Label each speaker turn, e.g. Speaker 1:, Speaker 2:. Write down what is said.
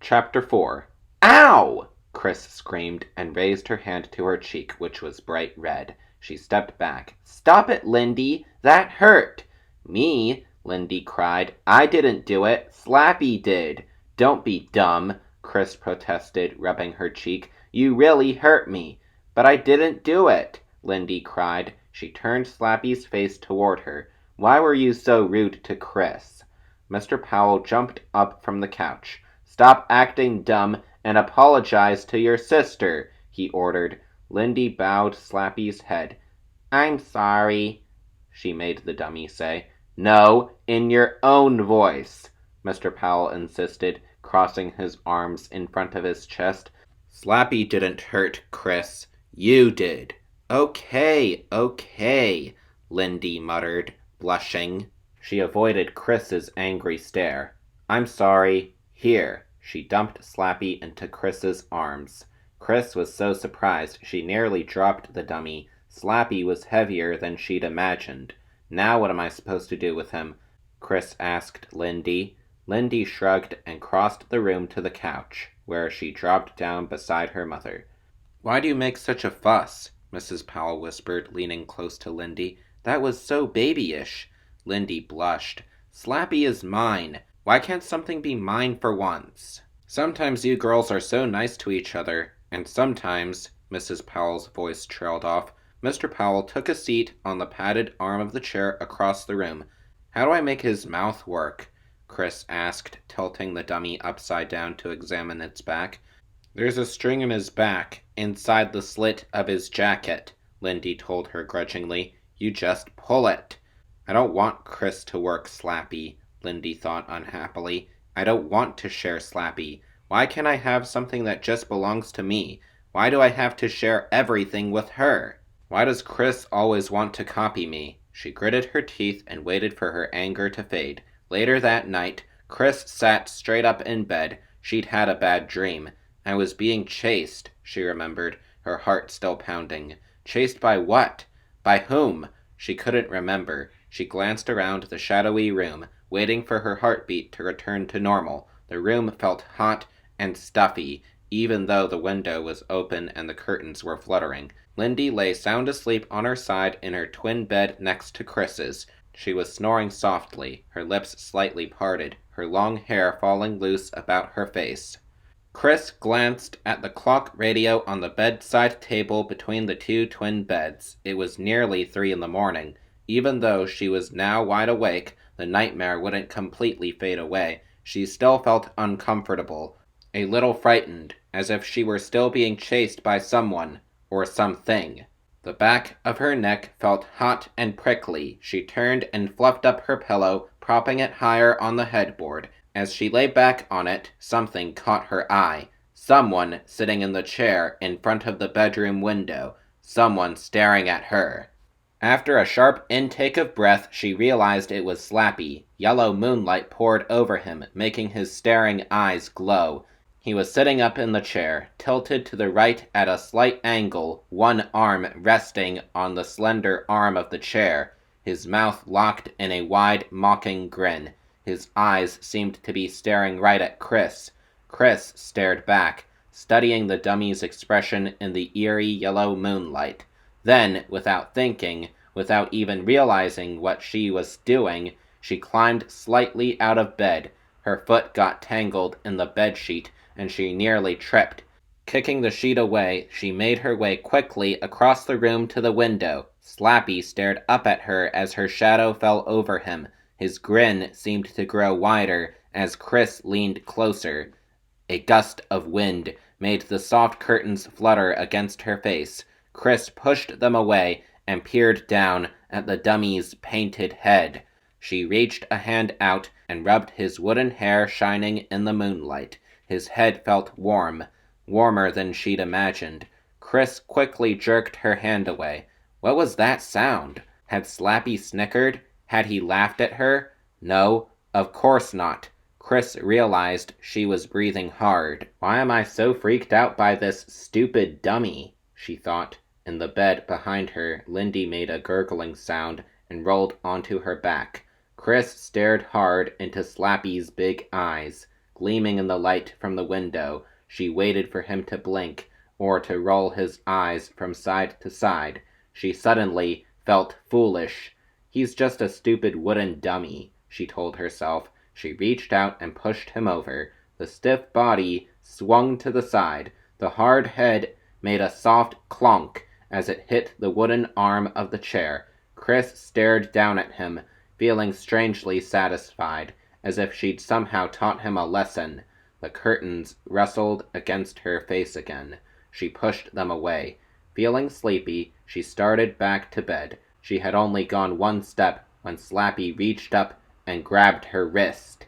Speaker 1: Chapter 4. Ow! Chris screamed and raised her hand to her cheek, which was bright red. She stepped back. Stop it, Lindy! That hurt! Me? Lindy cried. I didn't do it. Slappy did. Don't be dumb, Chris protested, rubbing her cheek. You really hurt me. But I didn't do it, Lindy cried. She turned Slappy's face toward her. Why were you so rude to Chris? Mr. Powell jumped up from the couch. Stop acting dumb and apologize to your sister, he ordered. Lindy bowed Slappy's head. I'm sorry, she made the dummy say. No, in your own voice, Mr. Powell insisted, crossing his arms in front of his chest. Slappy didn't hurt Chris. You did. Okay, Lindy muttered, blushing. She avoided Chris's angry stare. I'm sorry. Here. She dumped Slappy into Chris's arms. Chris was so surprised she nearly dropped the dummy. Slappy was heavier than she'd imagined. Now what am I supposed to do with him? Chris asked Lindy. Lindy shrugged and crossed the room to the couch, where she dropped down beside her mother. Why do you make such a fuss? Mrs. Powell whispered, leaning close to Lindy. That was so babyish. Lindy blushed. Slappy is mine. Why can't something be mine for once? Sometimes you girls are so nice to each other, and sometimes, Mrs. Powell's voice trailed off. Mr. Powell took a seat on the padded arm of the chair across the room. How do I make his mouth work? Chris asked, tilting the dummy upside down to examine its back. There's a string in his back, inside the slit of his jacket, Lindy told her grudgingly. You just pull it. I don't want Chris to work Slappy, Lindy thought unhappily. I don't want to share Slappy. Why can't I have something that just belongs to me? Why do I have to share everything with her? Why does Chris always want to copy me? She gritted her teeth and waited for her anger to fade. Later that night, Chris sat straight up in bed. She'd had a bad dream. I was being chased, she remembered, her heart still pounding. Chased by what? By whom? She couldn't remember. She glanced around the shadowy room, waiting for her heartbeat to return to normal. The room felt hot and stuffy, even though the window was open and the curtains were fluttering. Lindy lay sound asleep on her side in her twin bed next to Chris's. She was snoring softly, her lips slightly parted, her long hair falling loose about her face. Chris glanced at the clock radio on the bedside table between the two twin beds. It was nearly 3 a.m. Even though she was now wide awake, the nightmare wouldn't completely fade away. She still felt uncomfortable, a little frightened, as if she were still being chased by someone, or something. The back of her neck felt hot and prickly. She turned and fluffed up her pillow, propping it higher on the headboard. As she lay back on it, something caught her eye. Someone sitting in the chair in front of the bedroom window. Someone staring at her. After a sharp intake of breath, she realized it was Slappy. Yellow moonlight poured over him, making his staring eyes glow. He was sitting up in the chair, tilted to the right at a slight angle, one arm resting on the slender arm of the chair, his mouth locked in a wide, mocking grin. His eyes seemed to be staring right at Chris. Chris stared back, studying the dummy's expression in the eerie yellow moonlight. Then, without thinking, without even realizing what she was doing, she climbed slightly out of bed. Her foot got tangled in the bedsheet, and she nearly tripped. Kicking the sheet away, she made her way quickly across the room to the window. Slappy stared up at her as her shadow fell over him. His grin seemed to grow wider as Chris leaned closer. A gust of wind made the soft curtains flutter against her face. Chris pushed them away and peered down at the dummy's painted head. She reached a hand out and rubbed his wooden hair shining in the moonlight. His head felt warm, warmer than she'd imagined. Chris quickly jerked her hand away. What was that sound? Had Slappy snickered? Had he laughed at her? No, of course not. Chris realized she was breathing hard. Why am I so freaked out by this stupid dummy? She thought. In the bed behind her, Lindy made a gurgling sound and rolled onto her back. Chris stared hard into Slappy's big eyes. gleaming in the light from the window. She waited for him to blink, or to roll his eyes from side to side. She suddenly felt foolish. He's just a stupid wooden dummy, she told herself. She reached out and pushed him over. The stiff body swung to the side. The hard head made a soft clonk as it hit the wooden arm of the chair. Chris stared down at him, feeling strangely satisfied, as if she'd somehow taught him a lesson. The curtains rustled against her face again. She pushed them away. Feeling sleepy, she started back to bed. She had only gone one step when Slappy reached up and grabbed her wrist.